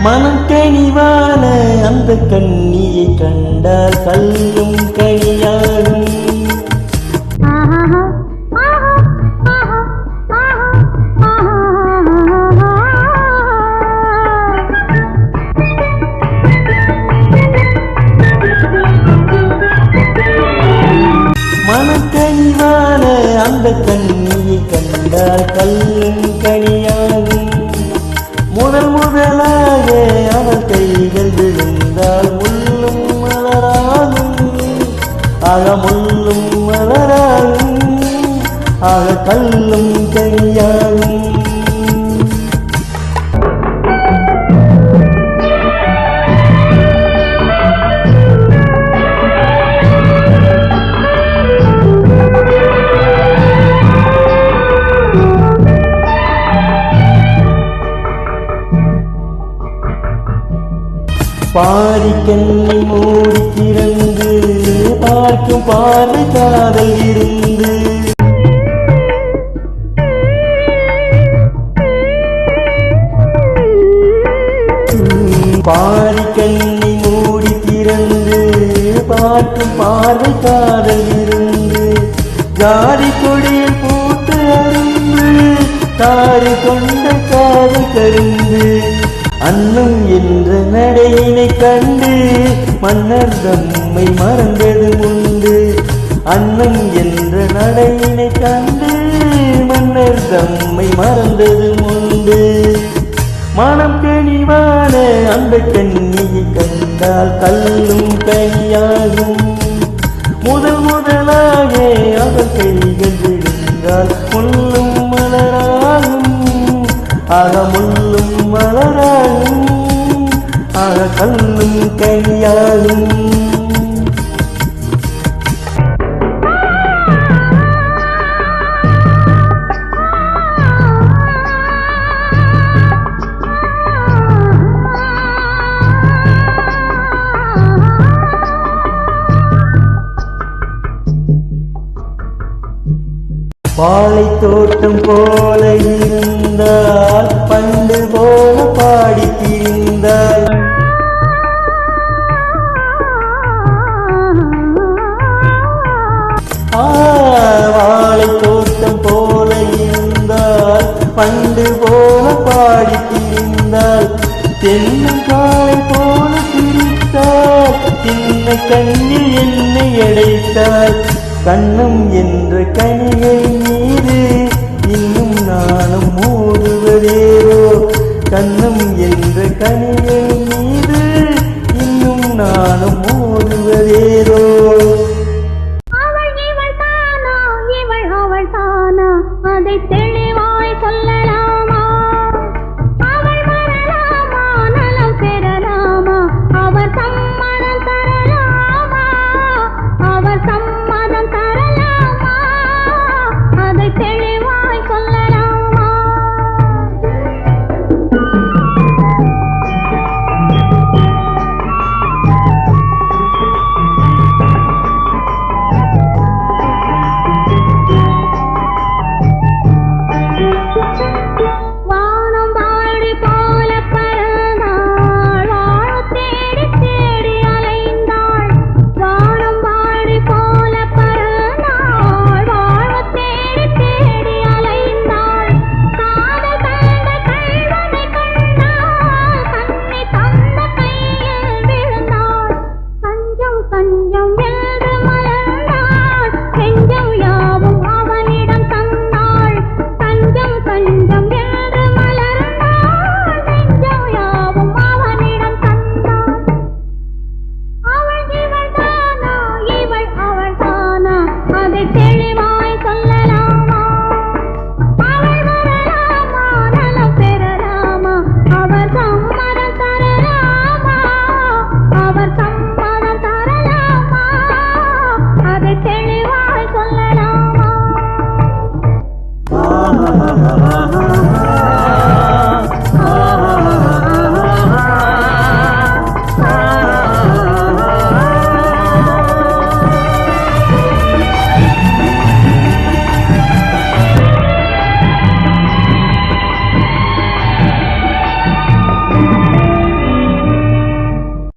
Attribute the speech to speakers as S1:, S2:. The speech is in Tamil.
S1: மனம் கனிவான அந்த கண்ணியை கண்டால் கல்லும் கனியாகும். மனம் கனிவான அந்த கண்ணியை கண்டால் கல்லும் கனியாகும். முதலாக அவர் கைகள் விழுந்தால் முள்ளும் மலராகும். ஆக முள்ளும் மலராகும், ஆக கல்லும் கனியாகும். பாரிக்கண்ணை மூடி திறந்து பார்க்கும் பார்வை காதல் இருந்து. பாரிக்கண்ணை மூடி திறந்து பார்க்கும் பார்வை காதல் இருந்து. ஜாதி கொடியில் பூத்து அருந்து தாரி கொண்ட காதல் கருந்து. அன்னம் என்ற நடையினை கண்டு மன்னர் தம்மை மறந்தது உண்டு. அன்னம் என்ற நடையினை கண்டு மன்னர் தம்மை மறந்தது உண்டு. மனம் கனிவான அந்த கண்ணியை கண்டால் கல்லும் கனியாகும். முதலாக அவர் கைகள் விழுந்தால் முள்ளும் மலராகும். ஆக முள்ளும் மலராகும், ஆக கல்லும் கனியாகும். வாழை தோட்டம் போல இருந்தால் பண்டு போல பாடி திரிந்தால். வாழை தோட்டம் போல இருந்தால் பண்டு போல பாடி திரிந்தால். தென்னங்காலை போல திரித்தால் சின்ன கண்ணில் என்னை அடைத்தால். கண்ணம் என்ற கனியை மீது இன்னும் நானும் மூடுவதேரோ. கண்ணம் என்ற கனியை மீது இன்னும் நான்